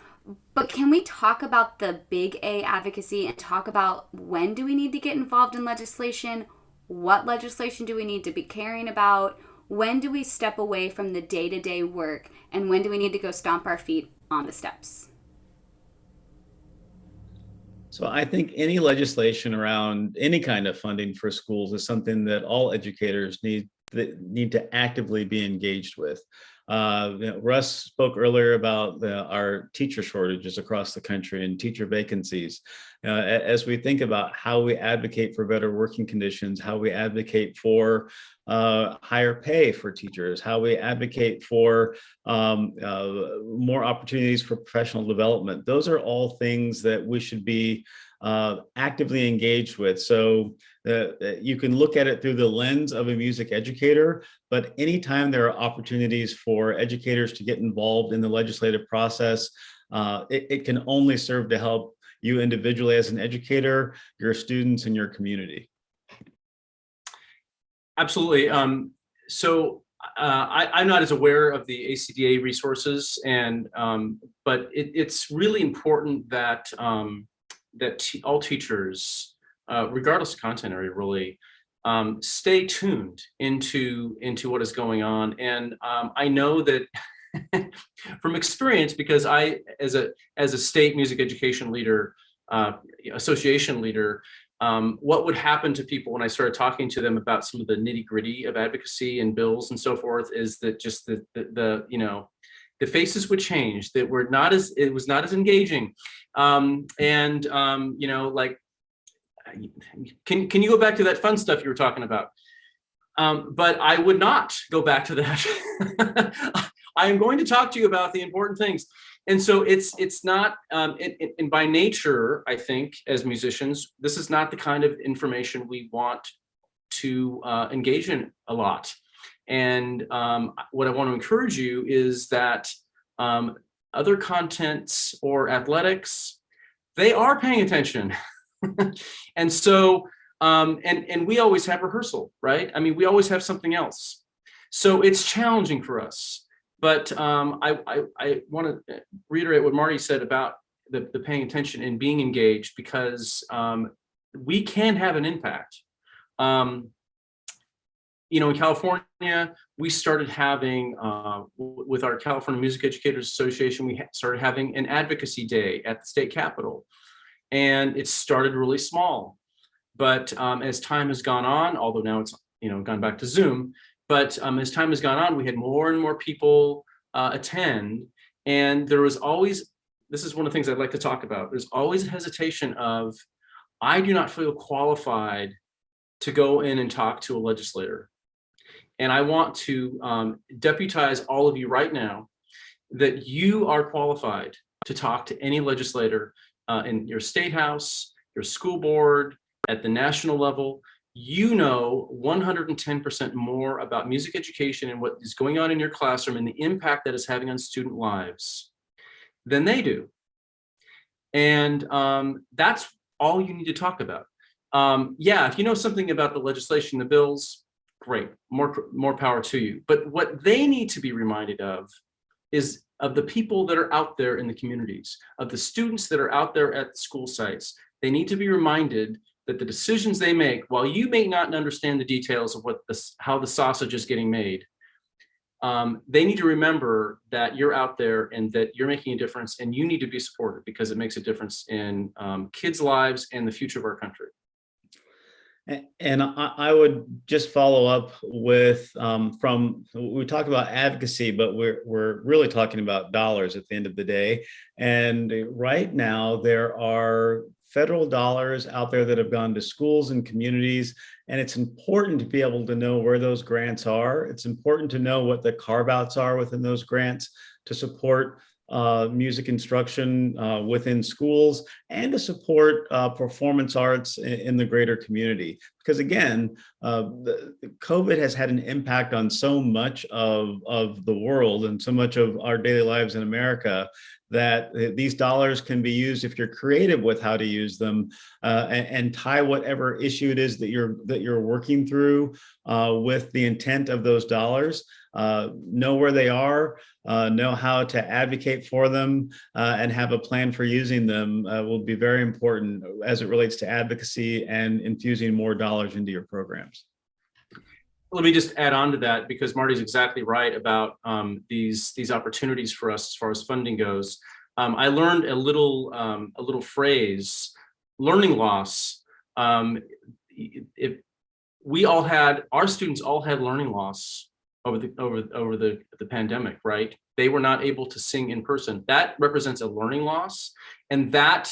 A: But can we talk about the big A advocacy and talk about when do we need to get involved in legislation? What legislation do we need to be caring about? When do we step away from the day-to-day work? And when do we need to go stomp our feet on the steps?
B: So I think any legislation around any kind of funding for schools is something that all educators need to actively be engaged with. Russ spoke earlier about our teacher shortages across the country and teacher vacancies. As we think about how we advocate for better working conditions, how we advocate for higher pay for teachers, how we advocate for more opportunities for professional development, those are all things that we should be actively engaged with. So you can look at it through the lens of a music educator, but anytime there are opportunities for educators to get involved in the legislative process, it can only serve to help you individually as an educator, your students, and your community.
C: Absolutely. So I'm not as aware of the ACDA resources, and but it's really important that all teachers, regardless of content area, really stay tuned into what is going on. And I know that from experience, because I, as a state music education leader, association leader, what would happen to people when I started talking to them about some of the nitty-gritty of advocacy and bills and so forth is that just the faces would change, that it was not as engaging. Like, can you go back to that fun stuff you were talking about? But I would not go back to that. I am going to talk to you about the important things. And so it's not, and by nature, I think, as musicians, this is not the kind of information we want to engage in a lot. And what I want to encourage you is that other contents or athletics, they are paying attention. And so, and we always have rehearsal, right? I mean, we always have something else. So it's challenging for us. But I want to reiterate what Marty said about the paying attention and being engaged, because we can have an impact. In California, we started having, with our California Music Educators Association, we started having an advocacy day at the state capitol. And it started really small. But as time has gone on, although now it's gone back to Zoom, but as time has gone on, we had more and more people attend, and there was always this is one of the things I'd like to talk about. There's always a hesitation of, I do not feel qualified to go in and talk to a legislator. And I want to deputize all of you right now that you are qualified to talk to any legislator in your state house, your school board, at the national level. You know 110% more about music education and what is going on in your classroom and the impact that it's having on student lives than they do. And that's all you need to talk about. Yeah, if you know something about the legislation, the bills, great, more power to you. But what they need to be reminded of is of the people that are out there in the communities, of the students that are out there at the school sites. They need to be reminded that the decisions they make, while you may not understand the details of how the sausage is getting made, they need to remember that you're out there and that you're making a difference, and you need to be supported because it makes a difference in kids' lives and the future of our country.
B: And I would just follow up with we talk about advocacy, but we're really talking about dollars at the end of the day. And right now there are federal dollars out there that have gone to schools and communities, and it's important to be able to know where those grants are. It's important to know what the carve-outs are within those grants to support music instruction within schools and to support performance arts in the greater community. Because again, COVID has had an impact on so much of the world and so much of our daily lives in America that these dollars can be used if you're creative with how to use them and tie whatever issue it is that you're working through with the intent of those dollars. Know where they are, know how to advocate for them, and have a plan for using them will be very important as it relates to advocacy and infusing more dollars into your programs.
C: Let me just add on to that, because Marty's exactly right about these opportunities for us as far as funding goes. I learned a little phrase, learning loss. If our students all had learning loss over the pandemic, right? They were not able to sing in person. That represents a learning loss, and that,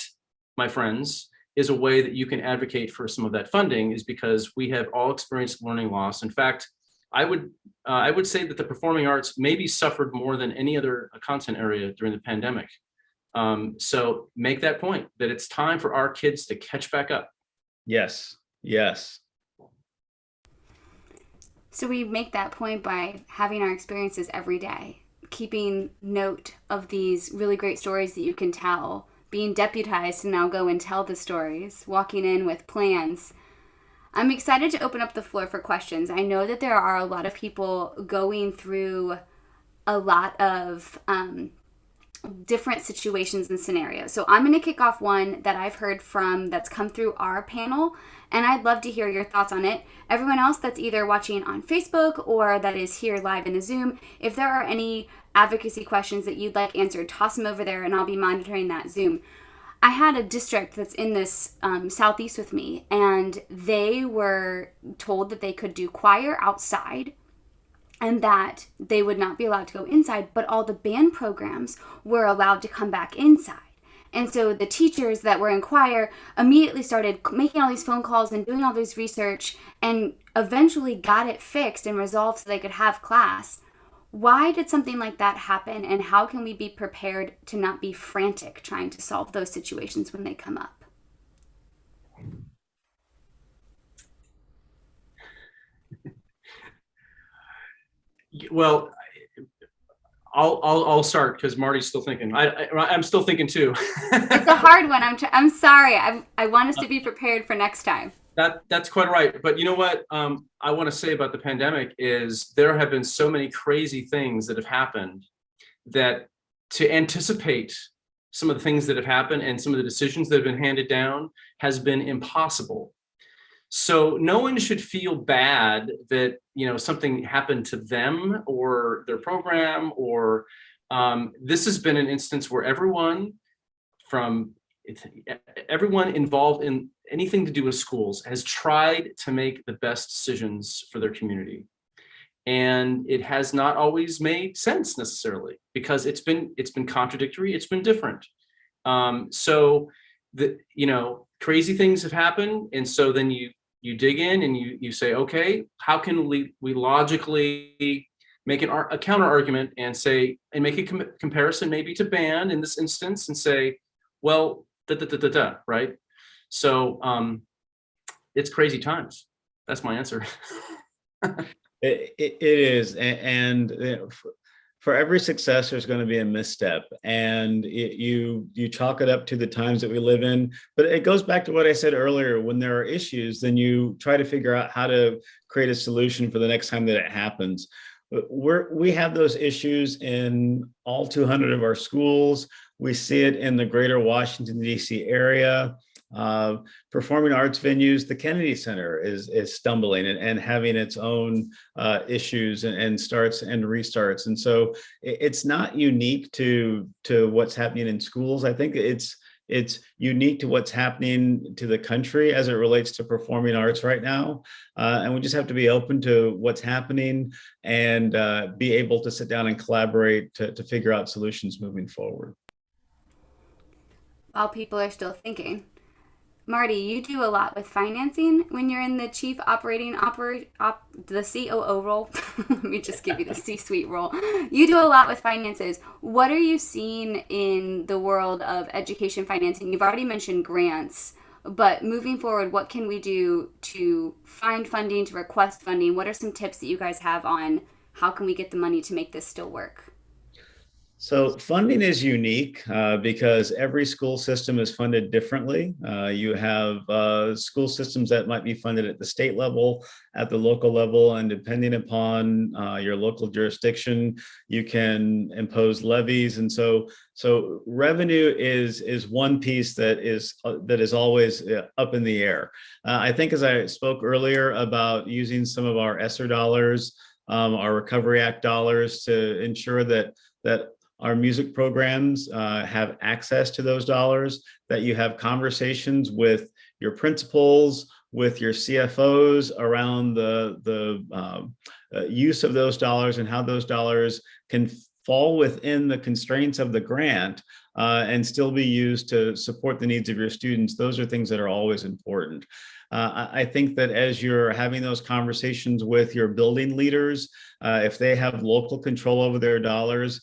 C: my friends, is a way that you can advocate for some of that funding, is because we have all experienced learning loss. In fact, I would say that the performing arts maybe suffered more than any other content area during the pandemic. So make that point that it's time for our kids to catch back up.
B: Yes, yes.
A: So we make that point by having our experiences every day, keeping note of these really great stories that you can tell, being deputized to now go and tell the stories, walking in with plans. I'm excited to open up the floor for questions. I know that there are a lot of people going through a lot of different situations and scenarios. So I'm going to kick off one that I've heard from that's come through our panel, and I'd love to hear your thoughts on it. Everyone else that's either watching on Facebook or that is here live in the Zoom, if there are any advocacy questions that you'd like answered, toss them over there and I'll be monitoring that Zoom. I had a district that's in this southeast with me, and they were told that they could do choir outside and that they would not be allowed to go inside, but all the band programs were allowed to come back inside. And so the teachers that were in choir immediately started making all these phone calls and doing all this research and eventually got it fixed and resolved so they could have class. Why did something like that happen, and how can we be prepared to not be frantic trying to solve those situations when they come up?
C: Well, I'll start because Marty's still thinking. I'm still thinking too.
A: It's a hard one. I'm sorry. I want us to be prepared for next time.
C: That's quite right. But you know what I want to say about the pandemic is there have been so many crazy things that have happened that to anticipate some of the things that have happened and some of the decisions that have been handed down has been impossible. So no one should feel bad that, something happened to them or their program, or this has been an instance where everyone involved in anything to do with schools has tried to make the best decisions for their community. And it has not always made sense necessarily, because it's been contradictory, it's been different. So crazy things have happened, and so then you dig in and you say, okay, how can we logically make a counter argument and say, and make a comparison maybe to band in this instance, and say, well, right? So it's crazy times. That's my answer.
B: It is, and for every success, there's going to be a misstep, and you chalk it up to the times that we live in. But it goes back to what I said earlier: when there are issues, then you try to figure out how to create a solution for the next time that it happens. We have those issues in all 200 of our schools. We see it in the greater Washington, D.C. area. Performing arts venues, the Kennedy Center is stumbling and having its own issues and starts and restarts. And so it's not unique to what's happening in schools. I think it's unique to what's happening to the country as it relates to performing arts right now. And we just have to be open to what's happening and be able to sit down and collaborate to figure out solutions moving forward.
A: While people are still thinking. Marty, you do a lot with financing when you're in the chief operating the COO role. Let me just give you the C-suite role. You do a lot with finances. What are you seeing in the world of education financing? You've already mentioned grants, but moving forward, what can we do to find funding, to request funding? What are some tips that you guys have on how can we get the money to make this still work?
B: So funding is unique because every school system is funded differently. You have school systems that might be funded at the state level, at the local level, and depending upon your local jurisdiction, you can impose levies. And so revenue is one piece that is always up in the air. I think, as I spoke earlier about using some of our ESSER dollars, our Recovery Act dollars, to ensure that our music programs have access to those dollars, that you have conversations with your principals, with your CFOs around the use of those dollars and how those dollars can fall within the constraints of the grant and still be used to support the needs of your students. Those are things that are always important. I think that as you're having those conversations with your building leaders, if they have local control over their dollars,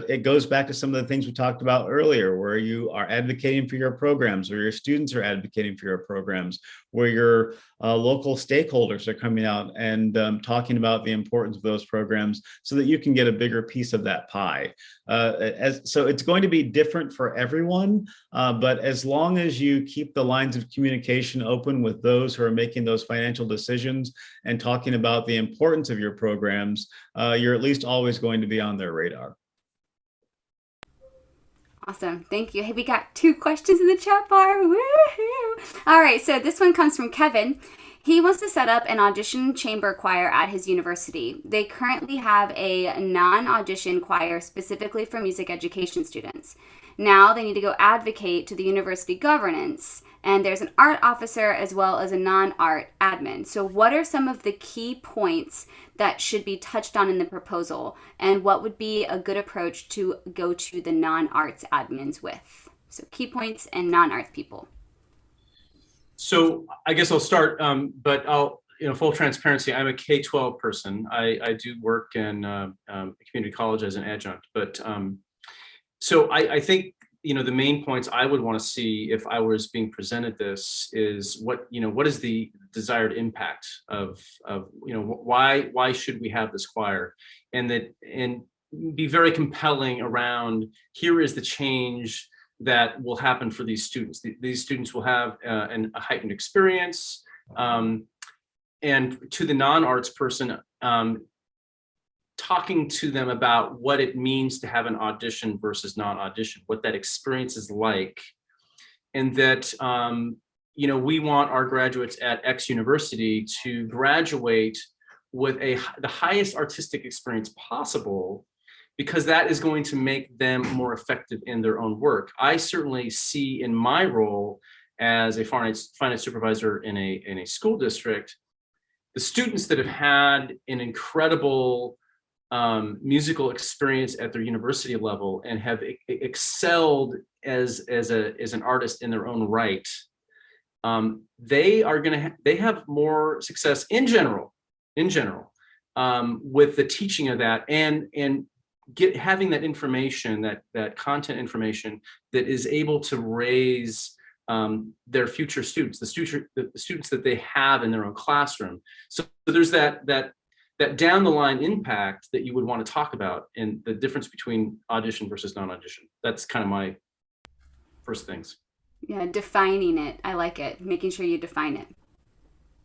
B: it goes back to some of the things we talked about earlier, where you are advocating for your programs, or your students are advocating for your programs, where your local stakeholders are coming out and talking about the importance of those programs so that you can get a bigger piece of that pie. So it's going to be different for everyone, but as long as you keep the lines of communication open with those who are making those financial decisions and talking about the importance of your programs, you're at least always going to be on their radar.
A: Awesome. Thank you. Hey, we got 2 questions in the chat bar. Woohoo! All right, so this one comes from Kevin. He wants to set up an audition chamber choir at his university. They currently have a non-audition choir specifically for music education students. Now they need to go advocate to the university governance, and there's an art officer as well as a non-art admin. So what are some of the key points that should be touched on in the proposal, and what would be a good approach to go to the non-arts admins with? So key points and non-arts people.
C: So I guess I'll start, but I'll, full transparency, I'm a K-12 person. I do work in community college as an adjunct, but so I think, the main points I would want to see if I was being presented this is what is the desired impact of why should we have this choir, and be very compelling around, here is the change that will happen for these students. These students will have a heightened experience, and to the non-arts person, talking to them about what it means to have an audition versus non-audition, what that experience is like, and that we want our graduates at X university to graduate with the highest artistic experience possible, because that is going to make them more effective in their own work. I certainly see in my role as a finance supervisor in a school district, the students that have had an incredible musical experience at their university level and have excelled as an artist in their own right, they have more success in general with the teaching of that and having that information, that content information that is able to raise their future students, the students that they have in their own classroom. So there's that down the line impact that you would want to talk about, and the difference between audition versus non-audition. That's kind of my first things.
A: Yeah, defining it. I like it. Making sure you define it.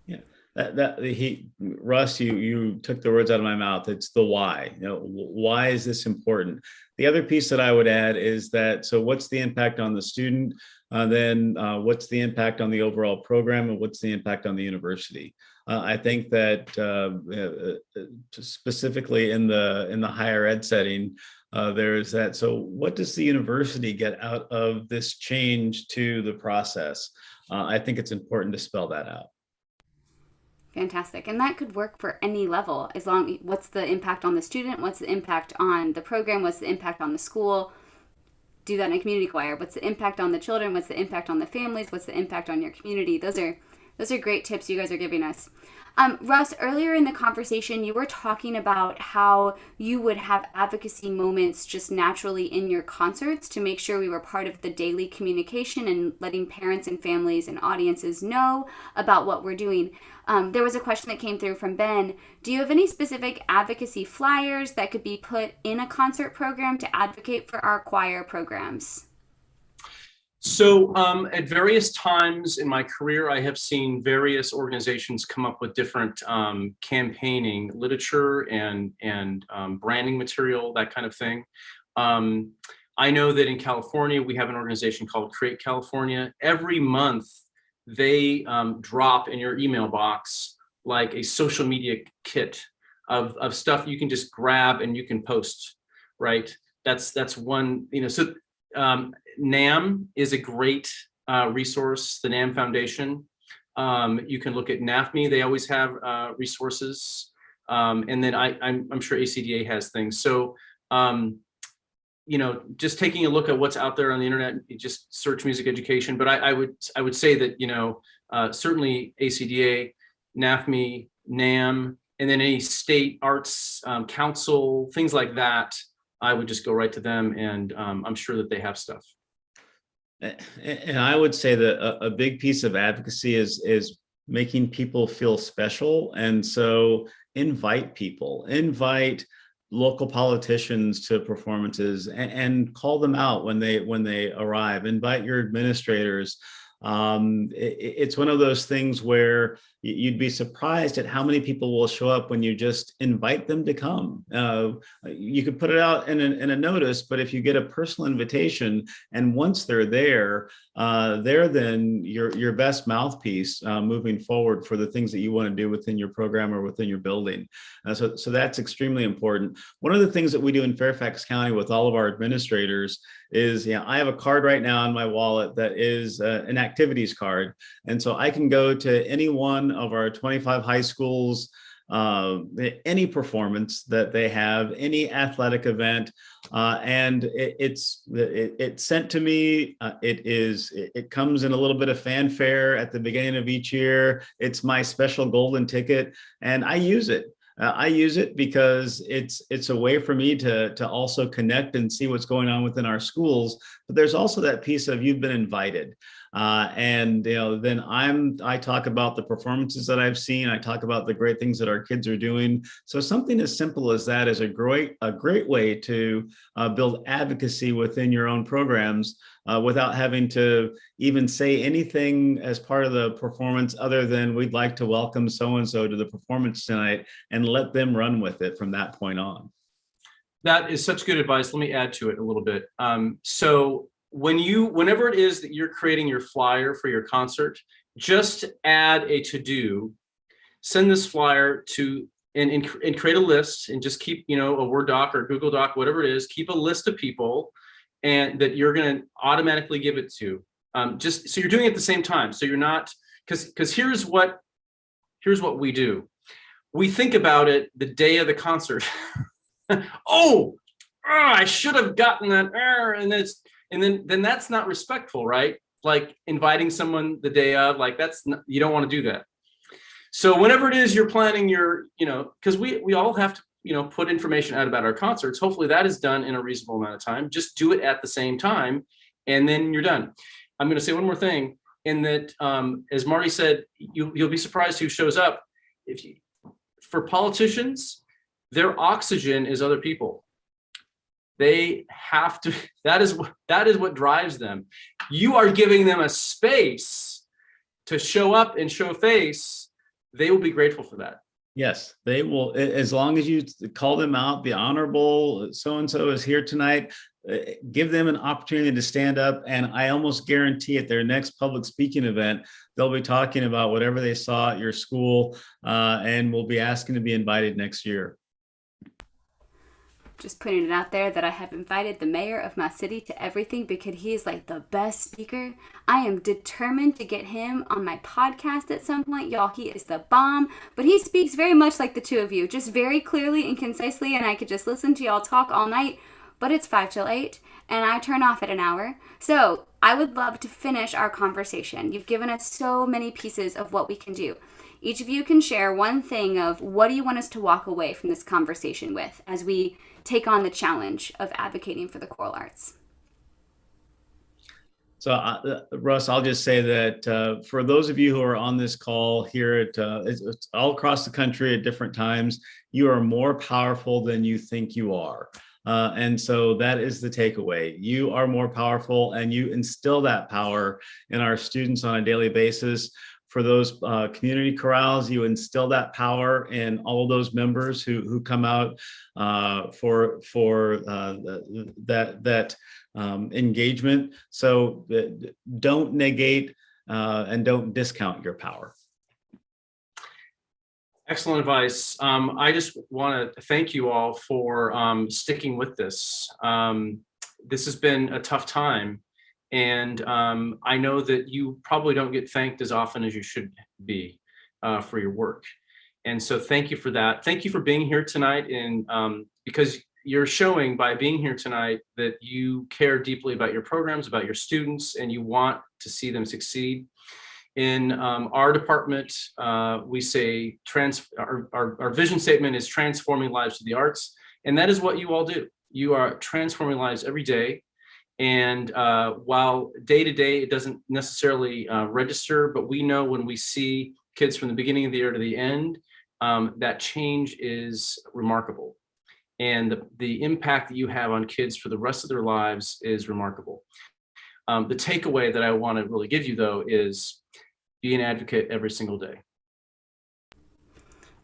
B: Yeah, Russ, you took the words out of my mouth. It's the why. Why is this important? The other piece that I would add is that, so what's the impact on the student? Then what's the impact on the overall program, and what's the impact on the university? I think that specifically in the higher ed setting, there's that. So what does the university get out of this change to the process? I think it's important to spell that out.
A: Fantastic. And that could work for any level, as long, what's the impact on the student? What's the impact on the program? What's the impact on the school? Do that in a community choir. What's the impact on the children? What's the impact on the families? What's the impact on your community? Those are great tips you guys are giving us. Russ, earlier in the conversation, you were talking about how you would have advocacy moments just naturally in your concerts to make sure we were part of the daily communication and letting parents and families and audiences know about what we're doing. There was a question that came through from Ben. Do you have any specific advocacy flyers that could be put in a concert program to advocate for our choir programs?
C: So at various times in my career, I have seen various organizations come up with different campaigning literature and branding material, that kind of thing. I know that in California, we have an organization called Create California. Every month, they drop in your email box like a social media kit of stuff you can just grab and you can post, right? That's one, so NAM is a great resource, the NAM Foundation. You can look at NAFME, they always have resources. And then I'm sure ACDA has things. So, just taking a look at what's out there on the internet, you just search music education. But I would say that, certainly ACDA, NAFME, NAM, and then any state arts council, things like that, I would just go right to them, and I'm sure that they have stuff.
B: And I would say that a big piece of advocacy is making people feel special. And so invite local politicians to performances and call them out when they arrive. Invite your administrators. It's one of those things where you'd be surprised at how many people will show up when you just invite them to come. You could put it out in a notice, but if you get a personal invitation, and once they're there, they're then your best mouthpiece moving forward for the things that you want to do within your program or within your building. So that's extremely important. One of the things that we do in Fairfax County with all of our administrators is, I have a card right now in my wallet that is an activities card. And so I can go to any one of our 25 high schools, any performance that they have, any athletic event, and it's sent to me. It comes in a little bit of fanfare at the beginning of each year. It's my special golden ticket, and I use it. I use it because it's a way for me to also connect and see what's going on within our schools. But there's also that piece of you've been invited. And then I talk about the performances that I've seen. I talk about the great things that our kids are doing. So something as simple as that is a great way to build advocacy within your own programs without having to even say anything as part of the performance other than we'd like to welcome so-and-so to the performance tonight, and let them run with it from that point on.
C: That is such good advice. Let me add to it a little bit. So whenever it is that you're creating your flyer for your concert, just add a to-do, send this flyer to, and create a list, and just keep, a Word doc or Google Doc, whatever it is, keep a list of people and that you're going to automatically give it to. Just so you're doing it at the same time. So you're not, because here's what we do. We think about it the day of the concert. oh, I should have gotten that, and then that's not respectful, right? Like inviting someone the day of, like that's not, you don't want to do that. So whenever it is you're planning your, because we all have to, put information out about our concerts. Hopefully that is done in a reasonable amount of time. Just do it at the same time, and then you're done. I'm going to say one more thing, in that, as Marty said, you'll be surprised who shows up. For politicians, their oxygen is other people. They have to, that is what drives them. You are giving them a space to show up and show face. They will be grateful for that.
B: Yes, they will. As long as you call them out, the honorable so-and-so is here tonight, give them an opportunity to stand up. And I almost guarantee at their next public speaking event, they'll be talking about whatever they saw at your school, and will be asking to be invited next year.
A: Just putting it out there that I have invited the mayor of my city to everything because he is like the best speaker. I am determined to get him on my podcast at some point. Y'all, he is the bomb. But he speaks very much like the two of you, just very clearly and concisely, and I could just listen to y'all talk all night. But it's 5 till 8, and I turn off at an hour. So I would love to finish our conversation. You've given us so many pieces of what we can do. Each of you can share one thing of what do you want us to walk away from this conversation with as we take on the challenge of advocating for the choral arts.
B: So Russ, I'll just say that for those of you who are on this call here it's all across the country at different times, you are more powerful than you think you are. And so that is the takeaway. You are more powerful, and you instill that power in our students on a daily basis. For those community chorales, you instill that power in all those members who come out for that engagement. So don't negate and don't discount your power.
C: Excellent advice. I just want to thank you all for sticking with this. This has been a tough time. And I know that you probably don't get thanked as often as you should be for your work. And so thank you for that. Thank you for being here tonight. And because you're showing by being here tonight that you care deeply about your programs, about your students, and you want to see them succeed. In our department, we say our vision statement is transforming lives through the arts. And that is what you all do. You are transforming lives every day. And while day to day, it doesn't necessarily register, but we know when we see kids from the beginning of the year to the end, that change is remarkable. And the impact that you have on kids for the rest of their lives is remarkable. The takeaway that I want to really give you, though, is be an advocate every single day.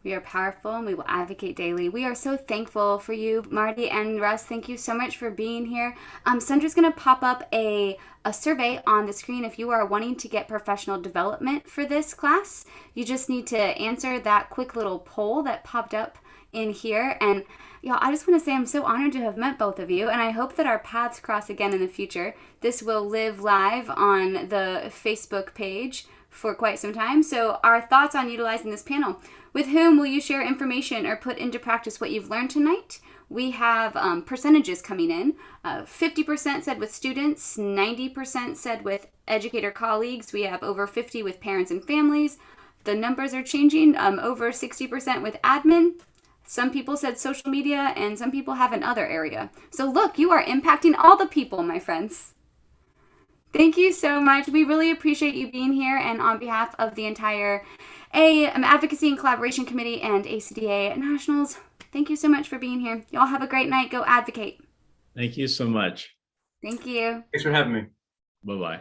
A: We are powerful, and we will advocate daily. We are so thankful for you, Marty and Russ. Thank you so much for being here. Sandra's going to pop up a survey on the screen if you are wanting to get professional development for this class. You just need to answer that quick little poll that popped up in here. And y'all, I just want to say I'm so honored to have met both of you, and I hope that our paths cross again in the future. This will live live on the Facebook page for quite some time. So our thoughts on utilizing this panel. With whom will you share information or put into practice what you've learned tonight? We have percentages coming in. 50% said with students, 90% said with educator colleagues. We have over 50 with parents and families. The numbers are changing. Over 60% with admin. Some people said social media, and some people have another area. So look, you are impacting all the people, my friends. Thank you so much. We really appreciate you being here, and on behalf of the entire Advocacy and Collaboration Committee and ACDA Nationals, thank you so much for being here. Y'all have a great night. Go advocate.
B: Thank you so much.
A: Thank you.
C: Thanks for having me.
B: Bye-bye.